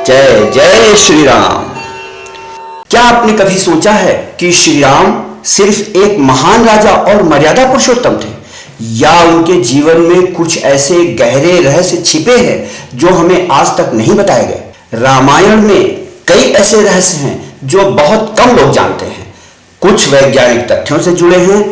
जय जय श्री राम। क्या आपने कभी सोचा है कि श्री राम सिर्फ एक महान राजा और मर्यादा पुरुषोत्तम थे, या उनके जीवन में कुछ ऐसे गहरे रहस्य छिपे हैं जो हमें आज तक नहीं बताए गए। रामायण में कई ऐसे रहस्य हैं जो बहुत कम लोग जानते हैं। कुछ वैज्ञानिक तथ्यों से जुड़े हैं,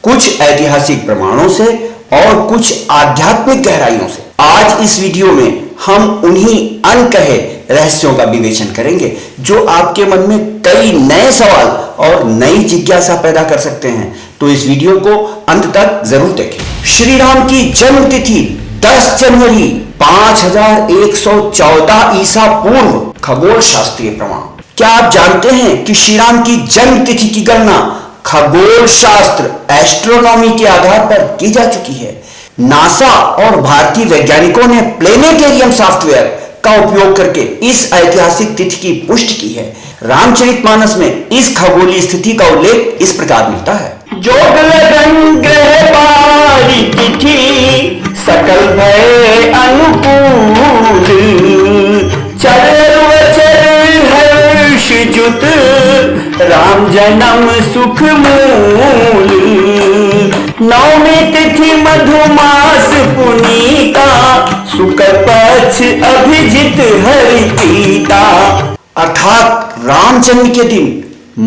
कुछ ऐतिहासिक प्रमाणों से और कुछ आध्यात्मिक गहराइयों से। आज इस वीडियो में हम उन्हीं अनकहे रहस्यों का विवेचन करेंगे जो आपके मन में कई नए सवाल और नई जिज्ञासा पैदा कर सकते हैं। तो इस वीडियो को अंत तक जरूर देखें। श्री राम की जन्म तिथि 10 जनवरी 5114 ईसा पूर्व, खगोल शास्त्रीय प्रमाण। क्या आप जानते हैं कि श्री राम की जन्म तिथि की गणना खगोल शास्त्र एस्ट्रोनॉमी के आधार पर की जा चुकी है। नासा और भारतीय वैज्ञानिकों ने प्लेनेटेरियम सॉफ्टवेयर का उपयोग करके इस ऐतिहासिक तिथि की पुष्टि की है। रामचरितमानस में इस खगोलीय स्थिति का उल्लेख इस प्रकार मिलता है। जोग लगन ग्रह पारी तिथि सकल भय अनुकूल, चर वचर हर्ष जुत राम जन्म सुख मूल। नवमी तिथि मधुमास पुनीता, शुक्ल पक्ष अभिजित हरि प्रीता। अर्थात राम जन्म के दिन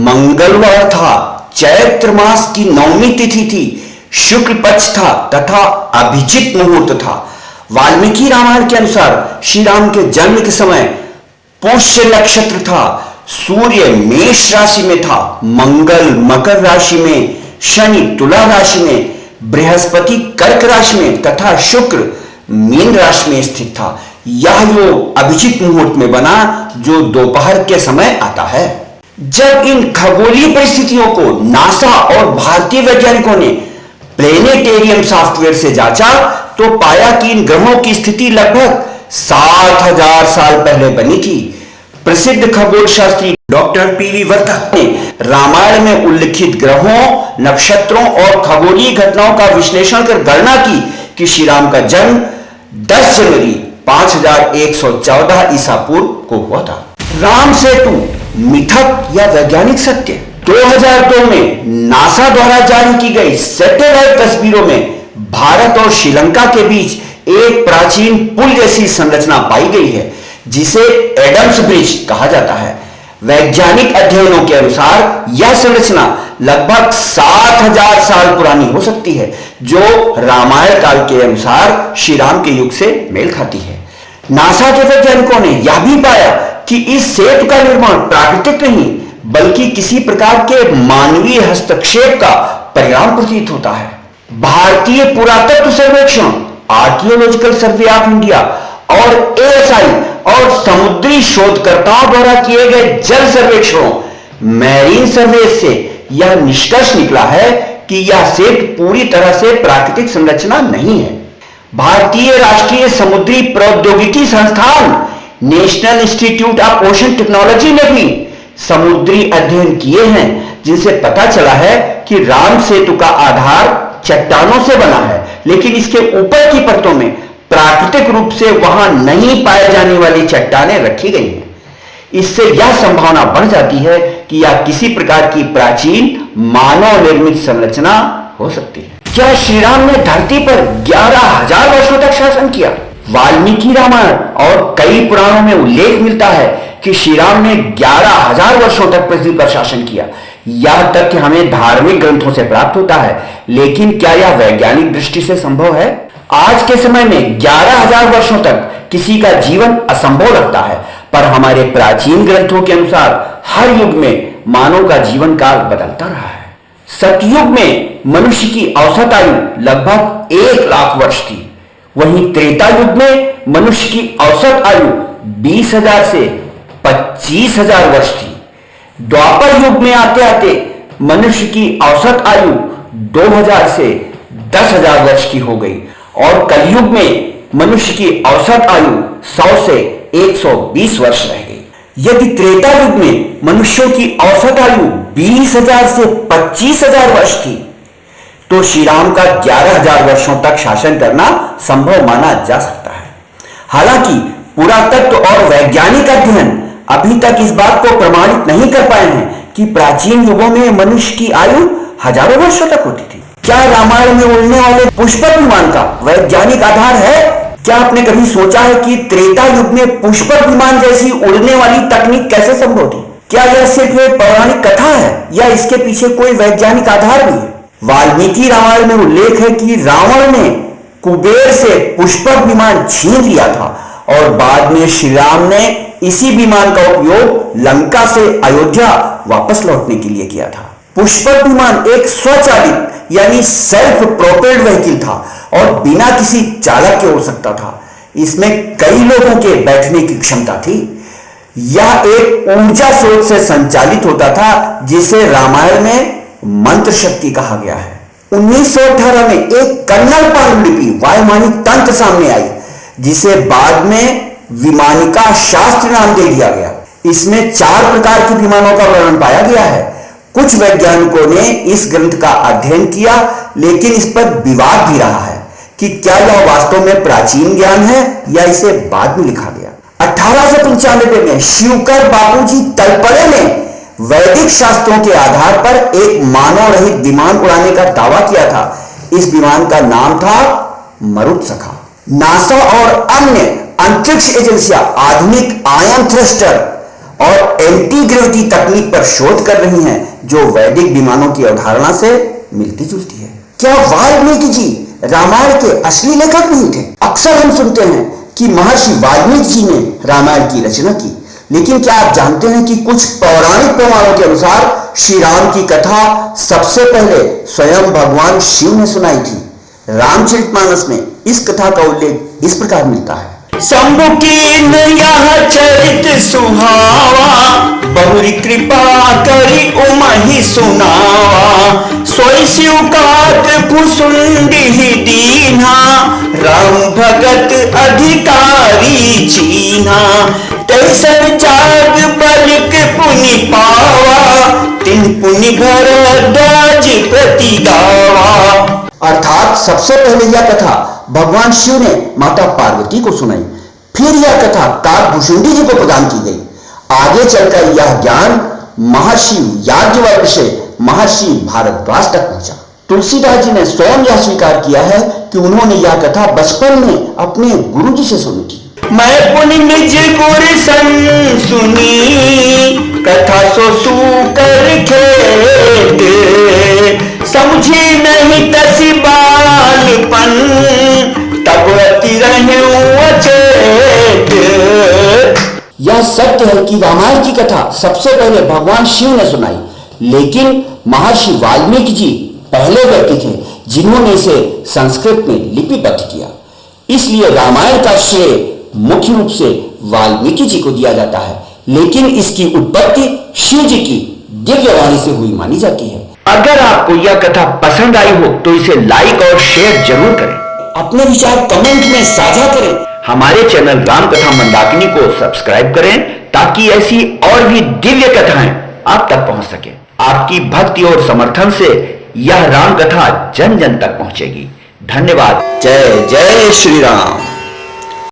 मंगलवार था, चैत्र मास की नवमी तिथि थी, शुक्ल पक्ष था तथा अभिजित मुहूर्त था। वाल्मीकि रामायण के अनुसार श्री राम के जन्म के समय पुष्य नक्षत्र था, सूर्य मेष राशि में था, मंगल मकर राशि में, शनि तुला राशि में, बृहस्पति कर्क राशि में तथा शुक्र मीन राशि में स्थित था। यह योग अभिजित मुहूर्त में बना जो दोपहर के समय आता है। जब इन खगोलीय परिस्थितियों को नासा और भारतीय वैज्ञानिकों ने प्लेनेटेरियम सॉफ्टवेयर से जांचा तो पाया कि इन ग्रहों की स्थिति लगभग 7000 साल पहले बनी थी। प्रसिद्ध खगोल शास्त्री डॉक्टर पीवी वर्धक ने रामायण में उल्लिखित ग्रहों, नक्षत्रों और खगोलीय घटनाओं का विश्लेषण कर गणना की कि श्री राम का जन्म 10 जनवरी 5114 ईसा पूर्व को हुआ था। राम सेतु मिथक या वैज्ञानिक सत्य। 2002 में नासा द्वारा जारी की गई सैटेलाइट तस्वीरों में भारत और श्रीलंका के बीच एक प्राचीन पुल जैसी संरचना पाई गई है जिसे एडम्स ब्रिज कहा जाता है। वैज्ञानिक अध्ययनों के अनुसार यह संरचना लगभग 7000 साल पुरानी हो सकती है, जो रामायण काल के अनुसार श्री राम के युग से मेल खाती है। नासा के वैज्ञानिकों ने यह भी पाया कि इस सेतु का निर्माण प्राकृतिक नहीं बल्कि किसी प्रकार के मानवीय हस्तक्षेप का परिणाम प्रतीत होता है। भारतीय पुरातत्व सर्वेक्षण, आर्कियोलॉजिकल सर्वे ऑफ इंडिया और एएसआई और समुद्री शोधकर्ताओं द्वारा किए गए जल सर्वेक्षणों मैरीन सर्वे से यह निष्कर्ष निकला है कि यह सेतु पूरी तरह से प्राकृतिक संरचना नहीं है। भारतीय राष्ट्रीय समुद्री प्रौद्योगिकी संस्थान national institute of ocean technology ने भी समुद्री अध्ययन किए हैं जिनसे पता चला है कि राम सेतु का आधार चट्टानों से बना है, लेकिन इसके ऊपर की परतों में प्राकृतिक रूप से वहां नहीं पाए जाने वाली चट्टानें रखी गई हैं। इससे यह संभावना बढ़ जाती है कि यह किसी प्रकार की प्राचीन मानव निर्मित संरचना हो सकती है। क्या श्री राम ने धरती पर 11000 वर्षों तक शासन किया? वाल्मीकि रामायण और कई पुराणों में उल्लेख मिलता है कि श्री राम ने 11000 वर्षों तक पृथ्वी पर शासन किया। यह तथ्य हमें धार्मिक ग्रंथों से प्राप्त होता है, लेकिन क्या यह वैज्ञानिक दृष्टि से संभव है? आज के समय में 11000 वर्षों तक किसी का जीवन असंभव लगता है, पर हमारे प्राचीन ग्रंथों के अनुसार हर युग में मानव का जीवन काल बदलता रहा है। सतयुग में मनुष्य की औसत आयु लगभग 1 लाख वर्ष थी, वहीं त्रेता युग में मनुष्य की औसत आयु 20,000 से 25,000 वर्ष थी। द्वापर युग में आते आते मनुष्य की औसत आयु 2000 से 10,000 वर्ष की हो गई और कलयुग में मनुष्य की औसत आयु 100 से 120 वर्ष रह गई। यदि त्रेता युग में मनुष्यों की औसत आयु 20,000 से 25,000 वर्ष थी, तो श्री राम का 11,000 वर्षों तक शासन करना संभव माना जा सकता है। हालांकि पुरातत्व और वैज्ञानिक अध्ययन अभी तक इस बात को प्रमाणित नहीं कर पाए हैं कि प्राचीन युगों में मनुष्य की आयु हजारों वर्षों तक होती थी। क्या रामायण में उड़ने वाले पुष्पक विमान का वैज्ञानिक आधार है? क्या आपने कभी सोचा है कि त्रेता युग में पुष्पक विमान जैसी उड़ने वाली तकनीक कैसे संभव थी? क्या यह सिर्फ एक पौराणिक कथा है या इसके पीछे कोई वैज्ञानिक आधार भी है? वाल्मीकि रामायण में उल्लेख है कि रावण ने कुबेर से पुष्पक विमान छीन लिया था और बाद में श्री राम ने इसी विमान का उपयोग लंका से अयोध्या वापस लौटने के लिए किया था। पुष्पक विमान एक स्वचालित यानी सेल्फ प्रोपेल्ड व्हीकल था और बिना किसी चालक के उड़ सकता था। इसमें कई लोगों के बैठने की क्षमता थी। यह एक ऊर्जा स्रोत से संचालित होता था जिसे रामायण में मंत्र शक्ति कहा गया है। 1918 में एक कन्नड़ पांडुलिपि वायुमानिक तंत्र सामने आई जिसे बाद में विमानिका शास्त्र नाम दे दिया गया। इसमें 4 प्रकार के विमानों का वर्णन पाया गया है। कुछ वैज्ञानिकों ने इस ग्रंथ का अध्ययन किया लेकिन इस पर विवाद भी रहा है कि क्या यह वास्तव में प्राचीन ज्ञान है या इसे बाद में लिखा गया। 1895 में शिवकर बापूजी तलपड़े ने वैदिक शास्त्रों के आधार पर एक मानव रहित विमान उड़ाने का दावा किया था। इस विमान का नाम था मरुत्सखा। नासा और अन्य अंतरिक्ष एजेंसियां आधुनिक आयन थ्रस्टर और एंटी ग्रेविटी तकनीक पर शोध कर रही हैं जो वैदिक विमानों की अवधारणा से मिलती जुलती है। क्या वाल्मीकि जी रामायण के असली लेखक नहीं थे? अक्सर हम सुनते हैं कि महर्षि वाल्मीकि जी ने रामायण की रचना की, लेकिन क्या आप जानते हैं कि कुछ पौराणिक प्रमाणों के अनुसार श्री राम की कथा सबसे पहले स्वयं भगवान शिव ने सुनाई थी। रामचरितमानस में इस कथा का उल्लेख इस प्रकार मिलता है। शंभु कीन यह चरित सुहावा, बहुरी कृपा करी उमहि सुनावा। सोई शिव कात फुसुंडी दीन्हा, राम भगत अधिकारी चीन्हा। तैसन जाग बलिक पुनि पावा, तिन पुनि भरद्वाज प्रति गावा। अर्थात सबसे पहले यह कथा भगवान शिव ने माता पार्वती को सुनाई, फिर यह कथा काकभूषुंडी जी को प्रदान की गई। आगे चलकर यह ज्ञान महर्षि याज्ञवल्क्य से महर्षि भारद्वाज तक पहुंचा। तुलसीदास जी ने स्वयं यह स्वीकार किया है कि उन्होंने यह कथा बचपन में अपने गुरु जी से सुनी थी। मैं पुनि निज गुर सन सुनी, कथा सो सूकर खेत। समझी नहीं तसी बालपन, तब अति रहूं अचेत। यह सत्य है कि रामायण की कथा सबसे पहले भगवान शिव ने सुनाई, लेकिन महर्षि वाल्मीकि जी पहले व्यक्ति थे जिन्होंने इसे संस्कृत में लिपिबद्ध किया। इसलिए रामायण का श्रेय मुख्य रूप से वाल्मीकि जी को दिया जाता है, लेकिन इसकी उत्पत्ति शिव जी की दिव्य वाणी से हुई मानी जाती है। अगर आपको यह कथा पसंद आई हो तो इसे लाइक और शेयर जरूर करें। अपने विचार कमेंट में साझा करें। हमारे चैनल रामकथा मंदाकिनी को सब्सक्राइब करें ताकि ऐसी और भी दिव्य कथाएं आप तक पहुंच सके। आपकी भक्ति और समर्थन से यह राम कथा जन जन तक पहुंचेगी। धन्यवाद। जय जय श्री राम।